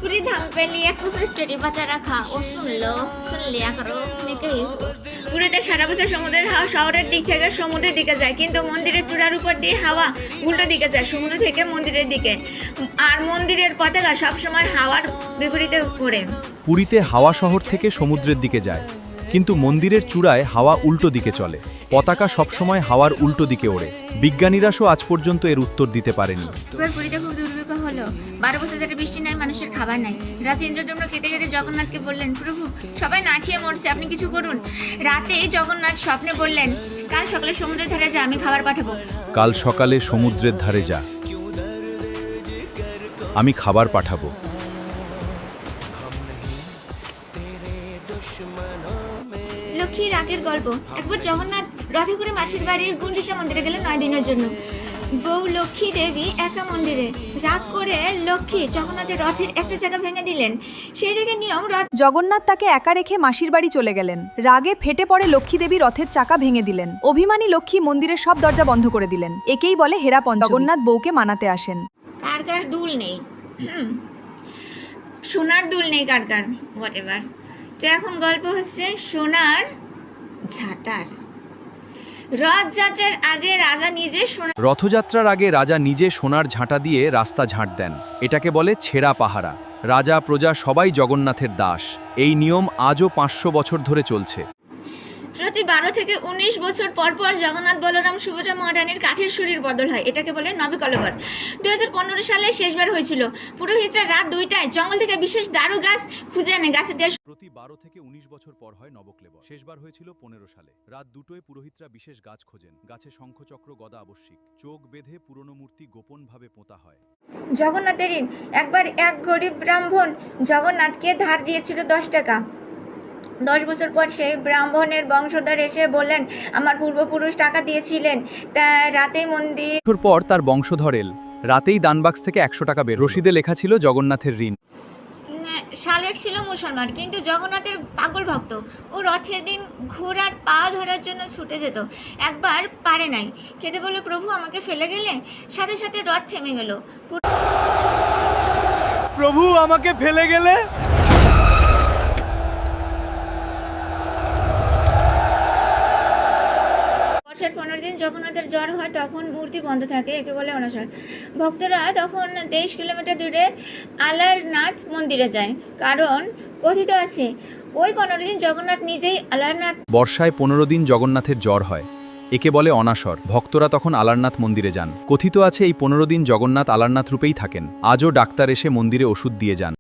पूरी धाम पे लिए कुछ स्टोरी बचा रखा वो सुन लिया करो मैं कही পুরীতে সারা বছর সমুদ্রের হাওয়া শহরের দিক থেকে সমুদ্রের দিকে যায়, কিন্তু মন্দিরের চূড়ার উপর দিয়ে হাওয়া উল্টো দিকে যায়, সমুদ্র থেকে মন্দিরের দিকে। আর মন্দিরের পতাকা সবসময় হাওয়ার বিপরীতে ঘোরে। পুরীতে হাওয়া শহর থেকে সমুদ্রের দিকে যায়, কিন্তু মন্দিরের চূড়ায় হাওয়া উল্টো দিকে চলে। পতাকা সবসময় হাওয়ার উল্টো দিকে ওড়ে। বিজ্ঞানীরাও আজ পর্যন্ত এর উত্তর দিতে পারেনি। এবার পুরীতে খুব দুর্ভিক্ষ হলো, 12 বছর ধরে বৃষ্টি নাই, মানুষের খাবার নাই। রাতে ইন্দ্রদম্ন কেটে কেটে জগন্নাথকে বললেন, প্রভু সবাই না খেয়ে মরছে, আপনি কিছু করুন। রাতে জগন্নাথ স্বপ্নে বললেন, কাল সকালে সমুদ্রের ধারে যা, আমি খাবার পাঠাবো। কাল সকালে সমুদ্রের ধারে যা, আমি খাবার পাঠাবো। লক্ষ্মী রাগের গল্প। একবার জগন্নাথ রথে করে মাসির বাড়ির গুন্ডিচা মন্দিরে গেলেন 9 দিনের জন্য। বউ লক্ষ্মী দেবী একা মন্দিরে। রাগ করে লক্ষ্মী জগন্নাথের রথের একটা জায়গা ভেঙে দিলেন। সেই দিকে নিয়ম জগন্নাথ তাকে একা রেখে মাসির বাড়ি চলে গেলেন। রাগে ফেটে পড়ে লক্ষ্মী দেবী রথের চাকা ভেঙে দিলেন। অভিমানী লক্ষ্মী মন্দিরের সব দরজা বন্ধ করে দিলেন। একেই বলে হেরা পঞ্চমী। জগন্নাথ বউকে মানাতে আসেন। কার কার দুল নেই, সোনার দুল নেই কার কার, হোয়াটএভার। তো এখন গল্প হচ্ছে সোনার ঝাঁটার। রথযাত্রার আগে রাজা নিজে রথযাত্রার আগে রাজা নিজে সোনার ঝাঁটা দিয়ে রাস্তা ঝাঁট দেন। এটাকে বলে ছেঁড়া পাহারা। রাজা প্রজা সবাই জগন্নাথের দাস। এই নিয়ম আজও 500 বছর ধরে চলছে। প্রতি 12 থেকে 19 বছর পর পর জগন্নাথ বলরাম সুভদ্রা মহারানীর কাঠের শরীর বদল হয়। এটাকে বলে নবকলেবর। 2015 সালে শেষবার হয়েছিল। পুরোহিতরা রাত 2টায় জঙ্গল থেকে বিশেষ দারু গাছ খুঁজে আনে। গাছের গাছ প্রতি 12 থেকে 19 বছর পর হয় নবকলেবর। শেষবার হয়েছিল 15 সালে। রাত 2টোয় পুরোহিতরা বিশেষ গাছ খোঁজেন। গাছে শঙ্খচক্র গদা আবশ্যিক। চোখ বেঁধে পুরনো মূর্তি গোপনভাবে পোঁতা হয়। জগন্নাথের ঋণ। একবার এক গরিব ব্রাহ্মণ জগন্নাথকে ধার দিয়েছিল 10 টাকা। 10 বছর পর সেই ব্রাহ্মণের বংশধর এসে বললেন, আমার পূর্বপুরুষ টাকা দিয়েছিলেন। তা রাতেই মন্দির পর তার বংশধর এল। রাতেই দানবাক্স থেকে 100 টাকা বের। রসিদে লেখা ছিল জগন্নাথের ঋণ। শালবেগ ছিল মুসলমান, কিন্তু জগন্নাথের পাগল ভক্ত। ও রথের দিন ঘোড়ার পা ধরার জন্য ছুটে যেত। একবার পারে নাই, খেতে বলল, প্রভু আমাকে ফেলে গেলে। সাথে সাথে রথ থেমে গেল। প্রভু আমাকে ফেলে গেলে। বর্ষার 15 দিন জগন্নাথের জ্বর হয়, তখন মূর্তি বন্ধ থাকে। একে বলে অনশন। ভক্তরা তখন 23 কিলোমিটার দূরে আলারনাথ মন্দিরে যায়, কারণ কথিত আছে ওই 15 দিন জগন্নাথ নিজেই আলারনাথ। বর্ষায় 15 দিন জগন্নাথের জ্বর হয়। একে বলে অনাসর। ভক্তরা তখন আলারনাথ মন্দিরে যান। কথিত আছে এই 15 দিন জগন্নাথ আলারনাথ রূপেই থাকেন। আজও ডাক্তার এসে মন্দিরে ওষুধ দিয়ে যান।